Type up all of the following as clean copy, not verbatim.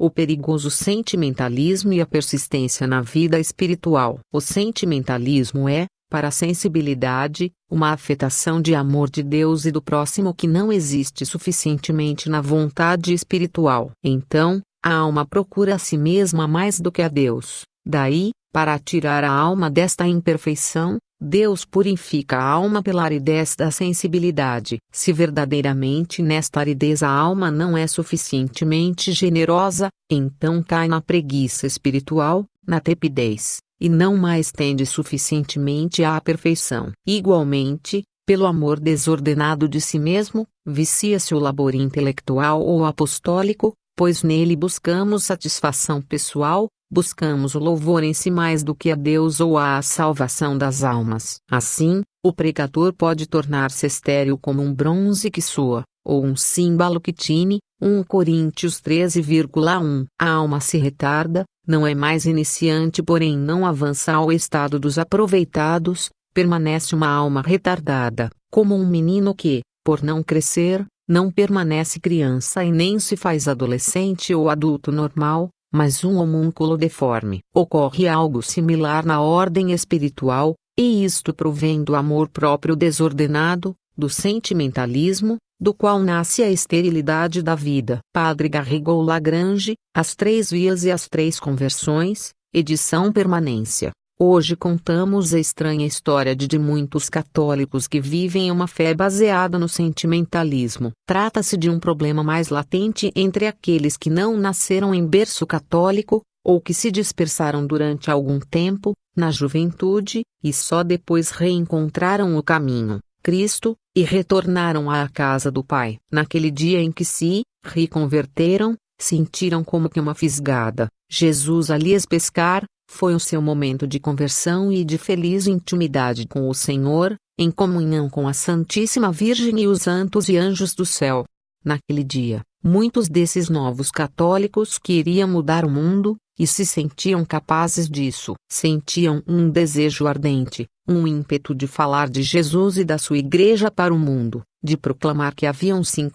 o perigoso sentimentalismo e a persistência na vida espiritual. O sentimentalismo é, para a sensibilidade, uma afetação de amor de Deus e do próximo que não existe suficientemente na vontade espiritual. Então, a alma procura a si mesma mais do que a Deus. Daí, para tirar a alma desta imperfeição, Deus purifica a alma pela aridez da sensibilidade. Se verdadeiramente nesta aridez a alma não é suficientemente generosa, então cai na preguiça espiritual, na tepidez, e não mais tende suficientemente à perfeição. Igualmente, pelo amor desordenado de si mesmo, vicia-se o labor intelectual ou apostólico, pois nele buscamos satisfação pessoal, buscamos o louvor em si mais do que a Deus ou a salvação das almas. Assim, o pregador pode tornar-se estéril como um bronze que soa, ou um símbolo que tine, 1 Coríntios 13,1. A alma se retarda, não é mais iniciante porém não avança ao estado dos aproveitados, permanece uma alma retardada, como um menino que, por não crescer, não permanece criança e nem se faz adolescente ou adulto normal, mas um homúnculo deforme. Ocorre algo similar na ordem espiritual, e isto provém do amor próprio desordenado, do sentimentalismo, do qual nasce a esterilidade da vida. Padre Garrigou Lagrange, As Três Vias e as Três Conversões, edição permanência. Hoje contamos a estranha história de muitos católicos que vivem uma fé baseada no sentimentalismo. Trata-se de um problema mais latente entre aqueles que não nasceram em berço católico, ou que se dispersaram durante algum tempo, na juventude, e só depois reencontraram o caminho, Cristo, e retornaram à casa do Pai. Naquele dia em que se reconverteram, sentiram como que uma fisgada. Jesus ali lhes pescar. Foi o seu momento de conversão e de feliz intimidade com o Senhor, em comunhão com a Santíssima Virgem e os santos e anjos do céu. Naquele dia, muitos desses novos católicos queriam mudar o mundo, e se sentiam capazes disso. Sentiam um desejo ardente, um ímpeto de falar de Jesus e da sua igreja para o mundo, de proclamar que haviam se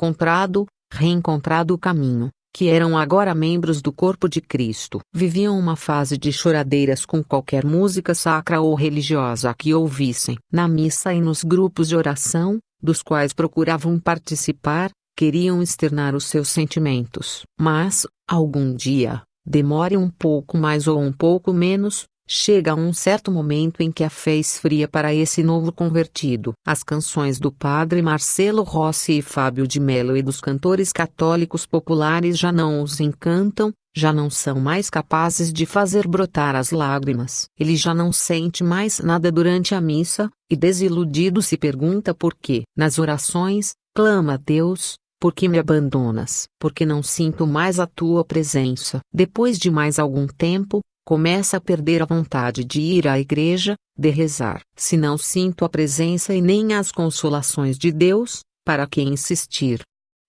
reencontrado o caminho, que eram agora membros do corpo de Cristo. Viviam uma fase de choradeiras com qualquer música sacra ou religiosa que ouvissem. Na missa e nos grupos de oração, dos quais procuravam participar, queriam externar os seus sentimentos. Mas, algum dia, demore um pouco mais ou um pouco menos, chega um certo momento em que a fé esfria para esse novo convertido. As canções do padre Marcelo Rossi e Fábio de Mello e dos cantores católicos populares já não os encantam, já não são mais capazes de fazer brotar as lágrimas. Ele já não sente mais nada durante a missa, e desiludido se pergunta por quê. Nas orações, clama a Deus: por que me abandonas? Porque não sinto mais a tua presença. Depois de mais algum tempo, começa a perder a vontade de ir à igreja, de rezar. Se não sinto a presença e nem as consolações de Deus, para que insistir?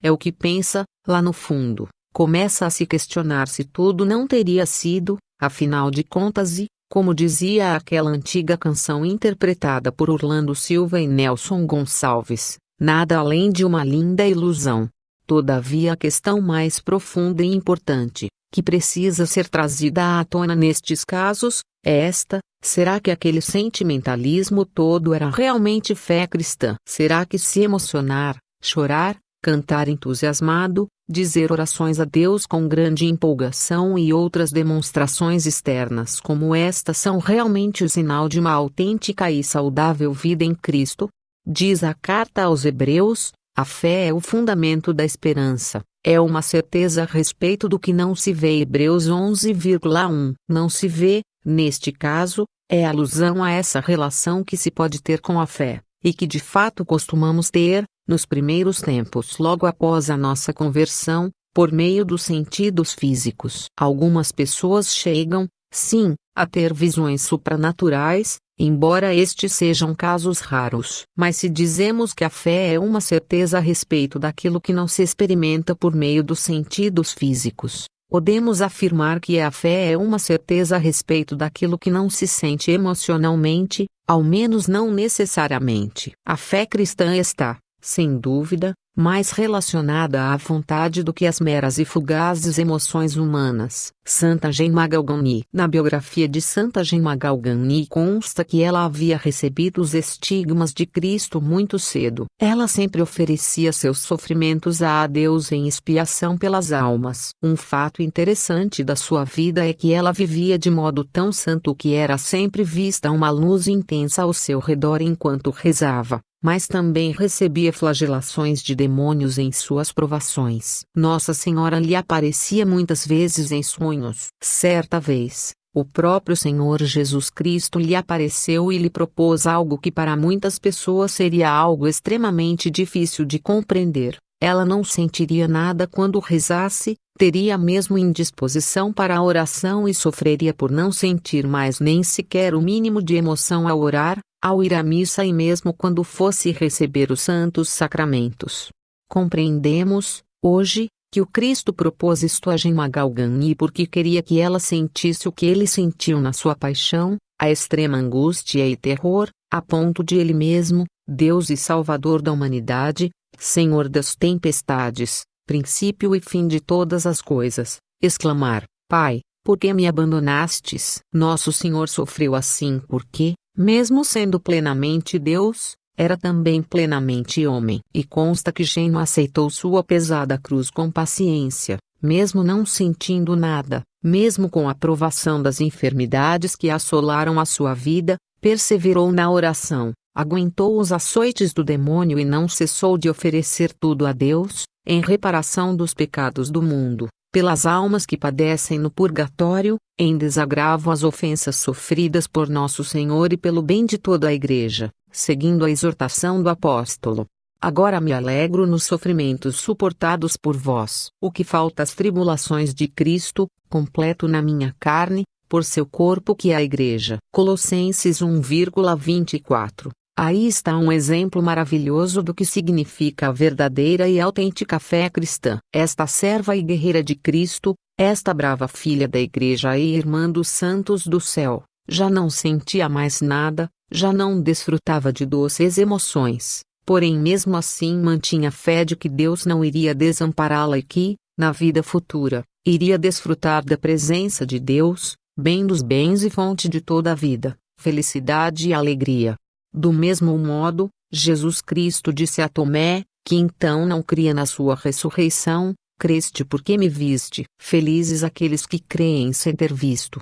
É o que pensa, lá no fundo. Começa a se questionar se tudo não teria sido, afinal de contas, como dizia aquela antiga canção interpretada por Orlando Silva e Nelson Gonçalves, nada além de uma linda ilusão. Todavia a questão mais profunda e importante, que precisa ser trazida à tona nestes casos, é esta: será que aquele sentimentalismo todo era realmente fé cristã? Será que se emocionar, chorar, cantar entusiasmado, dizer orações a Deus com grande empolgação e outras demonstrações externas como esta são realmente o sinal de uma autêntica e saudável vida em Cristo? Diz a carta aos Hebreus: a fé é o fundamento da esperança, é uma certeza a respeito do que não se vê. Hebreus 11,1. Não se vê, neste caso, é alusão a essa relação que se pode ter com a fé, e que de fato costumamos ter, nos primeiros tempos logo após a nossa conversão, por meio dos sentidos físicos. Algumas pessoas chegam, sim, a ter visões supranaturais, embora estes sejam casos raros. Mas se dizemos que a fé é uma certeza a respeito daquilo que não se experimenta por meio dos sentidos físicos, podemos afirmar que a fé é uma certeza a respeito daquilo que não se sente emocionalmente, ao menos não necessariamente. A fé cristã está, sem dúvida, mais relacionada à vontade do que às meras e fugazes emoções humanas. Santa Gemma Galgani. Na biografia de Santa Gemma Galgani consta que ela havia recebido os estigmas de Cristo muito cedo. Ela sempre oferecia seus sofrimentos a Deus em expiação pelas almas. Um fato interessante da sua vida é que ela vivia de modo tão santo que era sempre vista uma luz intensa ao seu redor enquanto rezava, mas também recebia flagelações de demônios em suas provações. Nossa Senhora lhe aparecia muitas vezes em sonhos. Certa vez, o próprio Senhor Jesus Cristo lhe apareceu e lhe propôs algo que para muitas pessoas seria algo extremamente difícil de compreender. Ela não sentiria nada quando rezasse, teria mesmo indisposição para a oração e sofreria por não sentir mais nem sequer o mínimo de emoção ao orar, ao ir à missa e mesmo quando fosse receber os santos sacramentos. Compreendemos, hoje, que o Cristo propôs isto a Gemma Galgani porque queria que ela sentisse o que ele sentiu na sua paixão, a extrema angústia e terror, a ponto de ele mesmo, Deus e Salvador da humanidade, Senhor das tempestades, princípio e fim de todas as coisas, exclamar: Pai, por que me abandonastes? Nosso Senhor sofreu assim porque, mesmo sendo plenamente Deus, era também plenamente homem. E consta que Gemma aceitou sua pesada cruz com paciência, mesmo não sentindo nada, mesmo com a provação das enfermidades que assolaram a sua vida, perseverou na oração, aguentou os açoites do demônio e não cessou de oferecer tudo a Deus, em reparação dos pecados do mundo, pelas almas que padecem no purgatório, em desagravo às ofensas sofridas por Nosso Senhor e pelo bem de toda a Igreja, seguindo a exortação do apóstolo. Agora me alegro nos sofrimentos suportados por vós. O que falta às tribulações de Cristo, completo na minha carne, por seu corpo que é a Igreja. Colossenses 1,24. Aí está um exemplo maravilhoso do que significa a verdadeira e autêntica fé cristã. Esta serva e guerreira de Cristo, esta brava filha da Igreja e irmã dos santos do céu, já não sentia mais nada, já não desfrutava de doces emoções, porém mesmo assim mantinha fé de que Deus não iria desampará-la e que, na vida futura, iria desfrutar da presença de Deus, bem dos bens e fonte de toda a vida, felicidade e alegria. Do mesmo modo, Jesus Cristo disse a Tomé, que então não cria na sua ressurreição: creste porque me viste. Felizes aqueles que creem sem ter visto.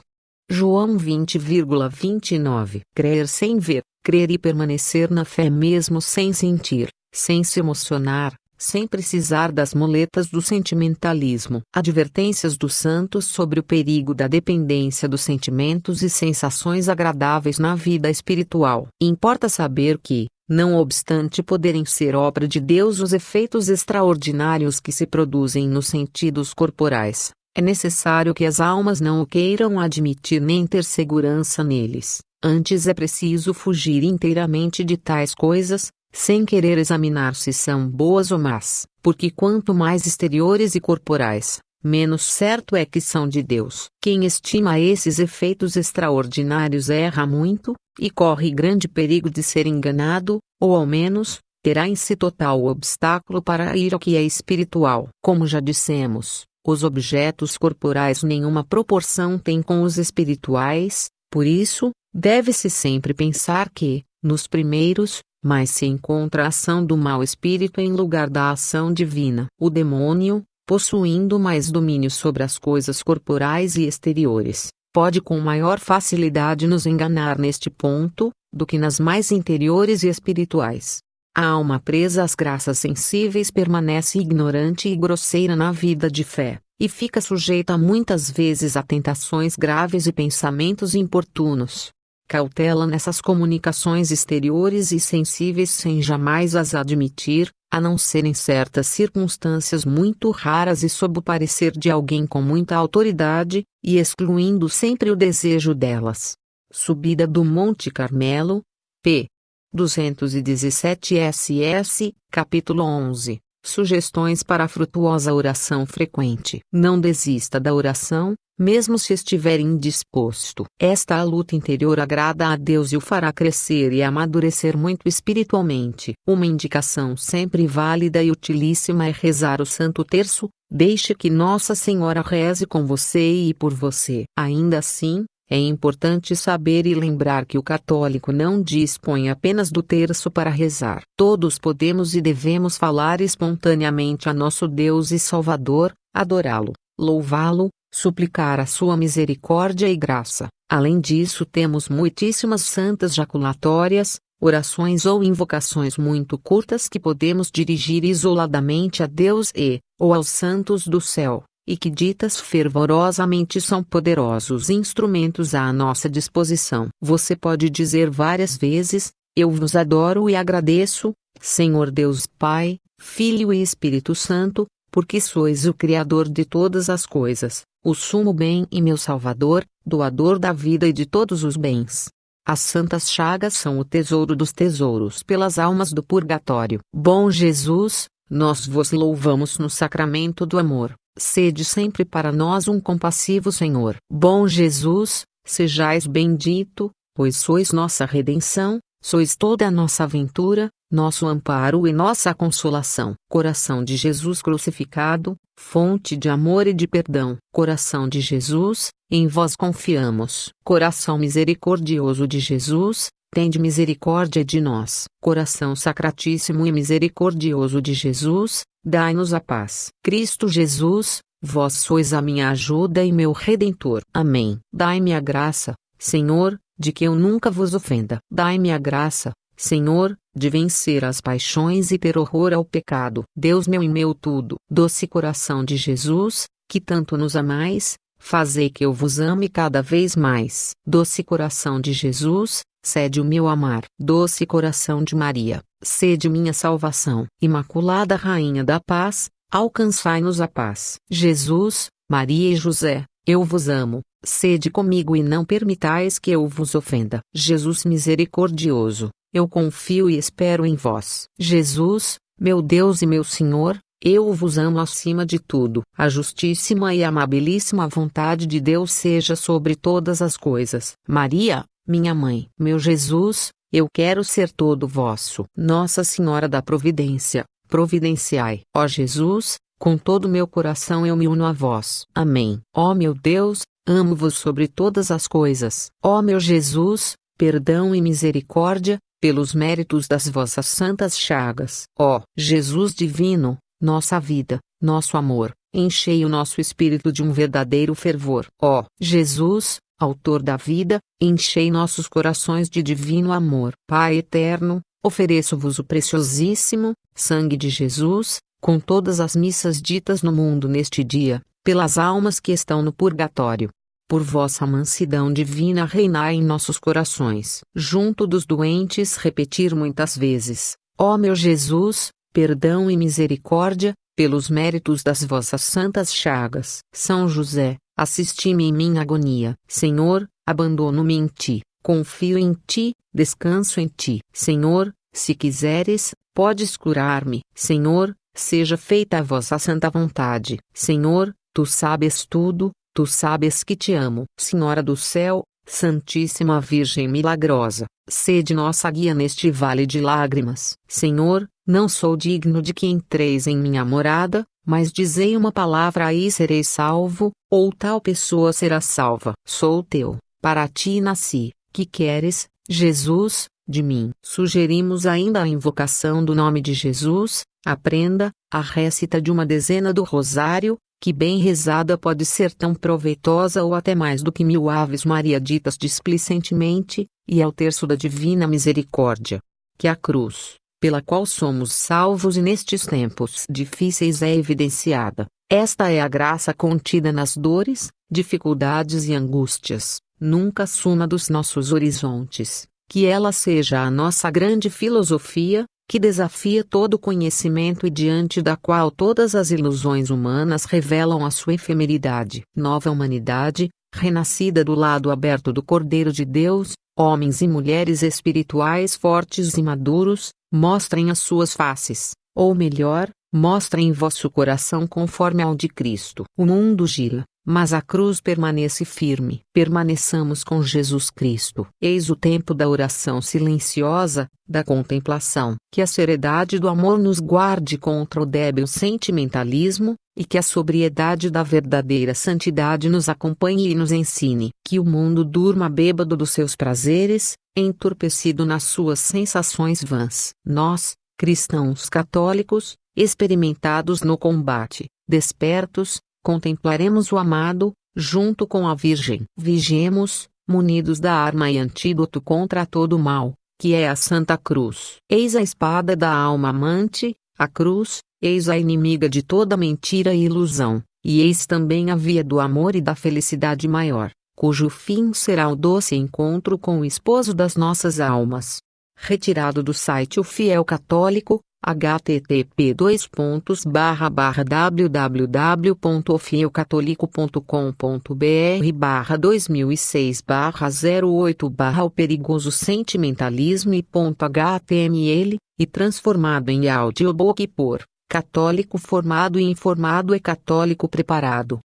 João 20,29. Crer sem ver, crer e permanecer na fé mesmo sem sentir, sem se emocionar, sem precisar das muletas do sentimentalismo. Advertências dos santos sobre o perigo da dependência dos sentimentos e sensações agradáveis na vida espiritual. Importa saber que, não obstante poderem ser obra de Deus os efeitos extraordinários que se produzem nos sentidos corporais, é necessário que as almas não o queiram admitir nem ter segurança neles. Antes é preciso fugir inteiramente de tais coisas, sem querer examinar se são boas ou más, porque quanto mais exteriores e corporais, menos certo é que são de Deus. Quem estima esses efeitos extraordinários erra muito, e corre grande perigo de ser enganado, ou ao menos, terá em si total obstáculo para ir ao que é espiritual. Como já dissemos, os objetos corporais nenhuma proporção têm com os espirituais, por isso, deve-se sempre pensar que, nos primeiros, mais se encontra a ação do mau espírito em lugar da ação divina. O demônio, possuindo mais domínio sobre as coisas corporais e exteriores, pode com maior facilidade nos enganar neste ponto, do que nas mais interiores e espirituais. A alma presa às graças sensíveis permanece ignorante e grosseira na vida de fé, e fica sujeita muitas vezes a tentações graves e pensamentos importunos. Cautela nessas comunicações exteriores e sensíveis sem jamais as admitir, a não ser em certas circunstâncias muito raras e sob o parecer de alguém com muita autoridade, e excluindo sempre o desejo delas. Subida do Monte Carmelo, p. 217 ss, capítulo 11. Sugestões para a frutuosa oração frequente. Não desista da oração, mesmo se estiver indisposto. Esta luta interior agrada a Deus e o fará crescer e amadurecer muito espiritualmente. Uma indicação sempre válida e utilíssima é rezar o Santo Terço. Deixe que Nossa Senhora reze com você e por você. Ainda assim, é importante saber e lembrar que o católico não dispõe apenas do terço para rezar. Todos podemos e devemos falar espontaneamente a nosso Deus e Salvador, adorá-lo, louvá-lo, suplicar a sua misericórdia e graça. Além disso, temos muitíssimas santas jaculatórias, orações ou invocações muito curtas que podemos dirigir isoladamente a Deus ou aos santos do céu, e que ditas fervorosamente são poderosos instrumentos à nossa disposição. Você pode dizer várias vezes: eu vos adoro e agradeço, Senhor Deus Pai, Filho e Espírito Santo, porque sois o Criador de todas as coisas, o sumo bem e meu Salvador, doador da vida e de todos os bens. As santas chagas são o tesouro dos tesouros pelas almas do purgatório. Bom Jesus, nós vos louvamos no sacramento do amor. Sede sempre para nós um compassivo Senhor. Bom Jesus, sejais bendito, pois sois nossa redenção, sois toda a nossa aventura, nosso amparo e nossa consolação. Coração de Jesus crucificado, fonte de amor e de perdão. Coração de Jesus, em vós confiamos. Coração misericordioso de Jesus, tende misericórdia de nós. Coração sacratíssimo e misericordioso de Jesus, dai-nos a paz. Cristo Jesus, vós sois a minha ajuda e meu Redentor. Amém. Dai-me a graça, Senhor, de que eu nunca vos ofenda. Dai-me a graça, Senhor, de vencer as paixões e ter horror ao pecado. Deus meu e meu tudo. Doce coração de Jesus, que tanto nos amais, fazei que eu vos ame cada vez mais. Doce coração de Jesus, cede o meu amar. Doce coração de Maria, sede minha salvação. Imaculada Rainha da Paz, alcançai-nos a paz. Jesus, Maria e José, eu vos amo, sede comigo e não permitais que eu vos ofenda. Jesus misericordioso, eu confio e espero em vós. Jesus, meu Deus e meu Senhor, eu vos amo acima de tudo. A justíssima e amabilíssima vontade de Deus seja sobre todas as coisas. Maria, minha mãe. Meu Jesus, eu quero ser todo vosso. Nossa Senhora da Providência, providenciai. Ó Jesus, com todo meu coração eu me uno a vós. Amém. Ó meu Deus, amo-vos sobre todas as coisas. Ó meu Jesus, perdão e misericórdia, pelos méritos das vossas santas chagas. Ó Jesus divino, nossa vida, nosso amor, enchei o nosso espírito de um verdadeiro fervor. Ó Jesus, Autor da vida, enchei nossos corações de divino amor. Pai eterno, ofereço-vos o preciosíssimo sangue de Jesus, com todas as missas ditas no mundo neste dia, pelas almas que estão no purgatório. Por vossa mansidão divina reinai em nossos corações. Junto dos doentes repetir muitas vezes: ó meu Jesus, perdão e misericórdia, pelos méritos das vossas santas chagas. São José, assisti-me em minha agonia. Senhor, abandono-me em ti, confio em ti, descanso em ti. Senhor, se quiseres, podes curar-me. Senhor, seja feita a vossa santa vontade. Senhor, tu sabes tudo, tu sabes que te amo. Senhora do céu, Santíssima Virgem milagrosa, sede nossa guia neste vale de lágrimas. Senhor, não sou digno de que entreis em minha morada, mas dizei uma palavra e serei salvo, ou tal pessoa será salva. Sou teu, para ti nasci. Que queres, Jesus, de mim? Sugerimos ainda a invocação do nome de Jesus. Aprenda a récita de uma dezena do rosário, que bem rezada pode ser tão proveitosa ou até mais do que 1000 Aves Maria ditas displicentemente, e ao terço da Divina Misericórdia. Que a cruz, pela qual somos salvos e nestes tempos difíceis é evidenciada. Esta é a graça contida nas dores, dificuldades e angústias, nunca suma dos nossos horizontes. Que ela seja a nossa grande filosofia, que desafia todo conhecimento e diante da qual todas as ilusões humanas revelam a sua efemeridade. Nova humanidade, renascida do lado aberto do Cordeiro de Deus, homens e mulheres espirituais fortes e maduros, mostrem as suas faces, ou melhor, mostra em vosso coração conforme ao de Cristo. O mundo gira, mas a cruz permanece firme. Permaneçamos com Jesus Cristo. Eis o tempo da oração silenciosa, da contemplação. Que a seriedade do amor nos guarde contra o débil sentimentalismo, e que a sobriedade da verdadeira santidade nos acompanhe e nos ensine. Que o mundo durma bêbado dos seus prazeres, entorpecido nas suas sensações vãs. Nós, cristãos católicos, experimentados no combate, despertos, contemplaremos o amado, junto com a Virgem. Vigiemos, munidos da arma e antídoto contra todo o mal, que é a Santa Cruz. Eis a espada da alma amante, a cruz, eis a inimiga de toda mentira e ilusão, e eis também a via do amor e da felicidade maior, cujo fim será o doce encontro com o esposo das nossas almas. Retirado do site O Fiel Católico, http://www.ofielcatólico.com.br/2006/08/ O perigoso sentimentalismo e.html, e transformado em audiobook por católico formado e informado e católico preparado.